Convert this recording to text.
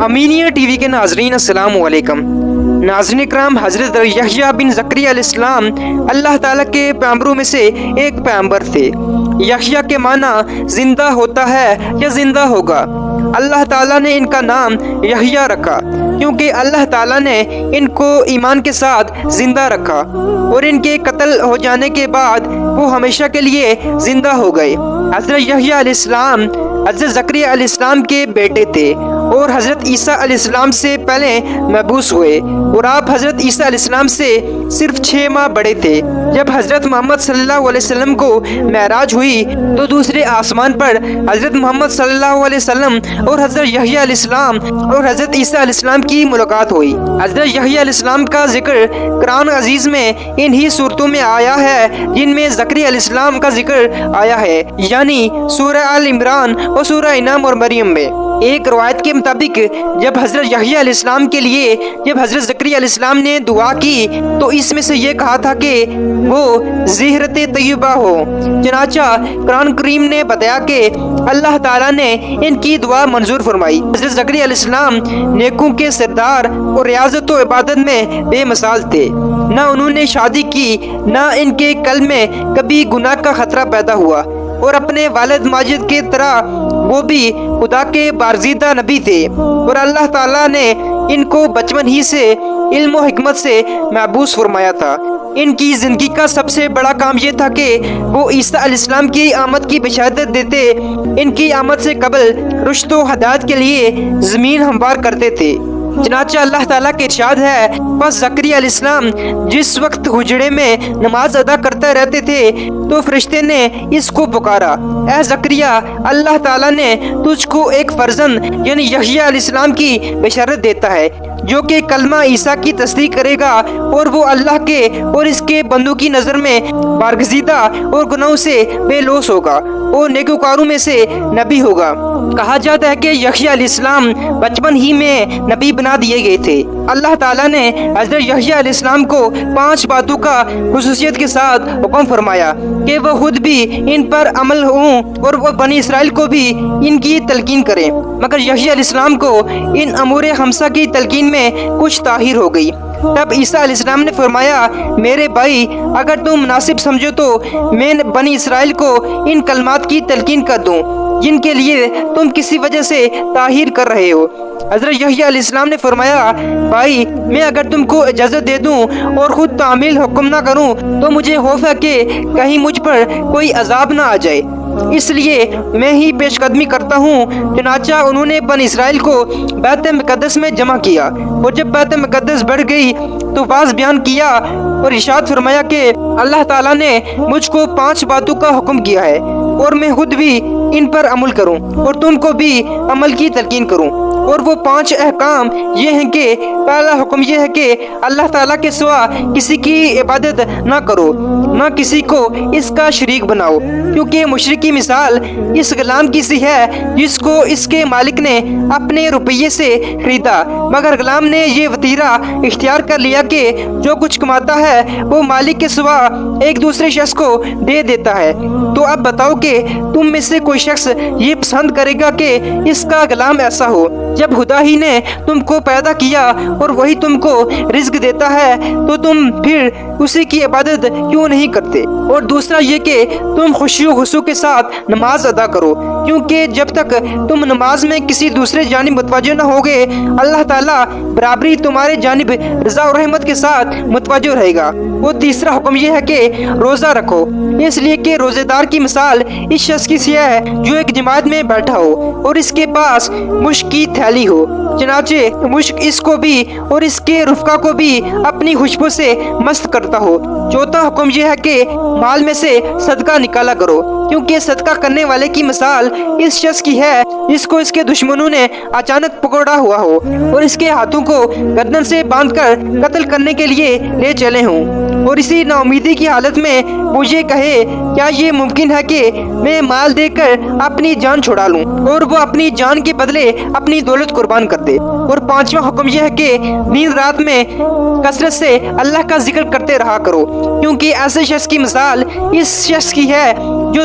امینیہ T V کے ناظرین السلام علیکم۔ ناظرین اکرام، حضرت یحییٰ بن زکریا علیہ السلام اللہ تعالیٰ کے پیغمبروں میں سے ایک پیغمبر تھے۔ یحییٰ کے معنی زندہ ہوتا ہے یا زندہ ہوگا۔ اللہ تعالیٰ نے ان کا نام یحییٰ رکھا کیونکہ اللہ تعالیٰ نے ان کو ایمان کے ساتھ زندہ رکھا اور ان کے قتل ہو جانے کے بعد وہ ہمیشہ کے لیے زندہ ہو گئے۔ حضرت یحییٰ علیہ السلام حضرت زکریا علیہ السلام کے بیٹے تھے اور حضرت عیسیٰ علیہ السلام سے پہلے مبعوث ہوئے، اور آپ حضرت عیسیٰ علیہ السلام سے صرف 6 ماہ بڑے تھے۔ جب حضرت محمد صلی اللہ علیہ وسلم کو معراج ہوئی تو دوسرے آسمان پر حضرت محمد صلی اللہ علیہ وسلم اور حضرت یحییٰ علیہ السلام اور حضرت عیسیٰ علیہ السلام کی ملاقات ہوئی۔ حضرت یحییٰ علیہ السلام کا ذکر قرآن عزیز میں انہی صورتوں میں آیا ہے جن میں زکریا علیہ السلام کا ذکر آیا ہے، یعنی سورہ آل عمران اور سورہ انعام اور مریم میں۔ ایک روایت کے مطابق جب حضرت یحییٰ علیہ السلام کے لیے جب حضرت زکریا علیہ السلام نے دعا کی تو اس میں سے یہ کہا تھا کہ وہ زہرت طیبہ ہو۔ چنانچہ قرآن کریم نے بتایا کہ اللہ تعالیٰ نے ان کی دعا منظور فرمائی۔ حضرت زکریا علیہ السلام نیکوں کے سردار اور ریاضت و عبادت میں بے مثال تھے۔ نہ انہوں نے شادی کی، نہ ان کے قلب میں کبھی گناہ کا خطرہ پیدا ہوا، اور اپنے والد ماجد کی طرح وہ بھی خدا کے برگزیدہ نبی تھے، اور اللہ تعالیٰ نے ان کو بچپن ہی سے علم و حکمت سے مبعوث فرمایا تھا۔ ان کی زندگی کا سب سے بڑا کام یہ تھا کہ وہ عیسیٰ علیہ السلام کی آمد کی بشارت دیتے، ان کی آمد سے قبل رشد و ہدایت کے لیے زمین ہموار کرتے تھے۔ چنانچہ اللہ تعالیٰ کے ارشاد ہے، بس زکریا علیہ السلام جس وقت حجرے میں نماز ادا کرتے رہتے تھے تو فرشتے نے اس کو پکارا، اے زکریا، اللہ تعالیٰ نے تجھ کو ایک فرزند یعنی یحییٰ علیہ السلام کی بشارت دیتا ہے جو کہ کلمہ عیسیٰ کی تصدیق کرے گا، اور وہ اللہ کے اور اس کے بندوں کی نظر میں برگزیدہ اور گناہوں سے بے لوث ہوگا اور نیکوکاروں میں سے نبی ہوگا۔ کہا جاتا ہے کہ یحییٰ علیہ السلام بچپن ہی میں نبی بنا دیے گئے تھے۔ اللہ تعالیٰ نے حضرت یحییٰ علیہ السلام کو 5 باتوں کا خصوصیت کے ساتھ حکم فرمایا کہ وہ خود بھی ان پر عمل ہوں اور وہ بنی اسرائیل کو بھی ان کی تلقین کریں، مگر یحییٰ علیہ السلام کو ان امور خمسہ کی تلقین میں کچھ تاخیر ہو گئی۔ تب عیسیٰ علیہ السلام نے فرمایا، میرے بھائی، اگر تم مناسب سمجھو تو میں بنی اسرائیل کو ان کلمات کی تلقین کر دوں جن کے لیے تم کسی وجہ سے تاخیر کر رہے ہو۔ حضرت یحییٰ علیہ السلام نے فرمایا، بھائی، میں اگر تم کو اجازت دے دوں اور خود تعمیل حکم نہ کروں تو مجھے خوف ہے کہ کہیں مجھ پر کوئی عذاب نہ آ جائے، اس لیے میں ہی پیش قدمی کرتا ہوں۔ چنانچہ انہوں نے بنی اسرائیل کو بیت مقدس میں جمع کیا، اور جب بیت مقدس بڑھ گئی تو واضح بیان کیا اور ارشاد فرمایا کہ اللہ تعالیٰ نے مجھ کو 5 باتوں کا حکم کیا ہے اور میں خود بھی ان پر عمل کروں اور تم کو بھی عمل کی تلقین کروں، اور وہ 5 احکام یہ ہیں کہ پہلا حکم یہ ہے کہ اللہ تعالیٰ کے سوا کسی کی عبادت نہ کرو، نہ کسی کو اس کا شریک بناؤ، کیونکہ مشرک کی مثال اس غلام کی سی ہے جس کو اس کے مالک نے اپنے روپیے سے خریدا، مگر غلام نے یہ وطیرہ اختیار کر لیا کہ جو کچھ کماتا ہے وہ مالک کے سوا ایک دوسرے شخص کو دے دیتا ہے۔ تو اب بتاؤ کہ تم میں سے کوئی شخص یہ پسند کرے گا کہ اس کا غلام ایسا ہو؟ جب خدا ہی نے تم کو پیدا کیا اور وہی تم کو رزق دیتا ہے تو تم پھر اسی کی عبادت کیوں نہیں کرتے؟ اور دوسرا یہ کہ تم خوشی و خضوع کے ساتھ نماز ادا کرو، کیونکہ جب تک تم نماز میں کسی دوسرے جانب متوجہ نہ ہوگے اللہ تعالیٰ برابری تمہارے جانب رضا و رحمت کے ساتھ متوجہ رہے گا۔ اور تیسرا حکم یہ ہے کہ روزہ رکھو، اس لیے کہ روزے دار کی مثال اس شخص کی سی ہے جو ایک جماعت میں بیٹھا ہو اور اس کے پاس مشک کی تھیلی ہو، چنانچہ مشک اس کو بھی اور اس کے رفقا کو بھی اپنی خوشبو سے مست کرتا ہو۔ چوتھا حکم یہ ہے کہ مال میں سے صدقہ نکالا کرو، کیونکہ صدقہ کرنے والے کی مثال اس شخص کی ہے جس کو اس کے دشمنوں نے اچانک پکڑا ہوا ہو اور اس کے ہاتھوں کو گردن سے باندھ کر قتل کرنے کے لیے لے چلے ہوں، اور اسی نا امیدی کی حالت میں وہ یہ کہے، کیا یہ ممکن ہے کہ میں مال دے کر اپنی جان چھڑا لوں؟ اور وہ اپنی جان کے بدلے اپنی دولت قربان کر دے۔ اور 5واں حکم یہ ہے کہ نیند رات میں کثرت سے اللہ کا ذکر کرتے رہا کرو، کیونکہ ایسے شخص کی مثال اس شخص کی ہے جو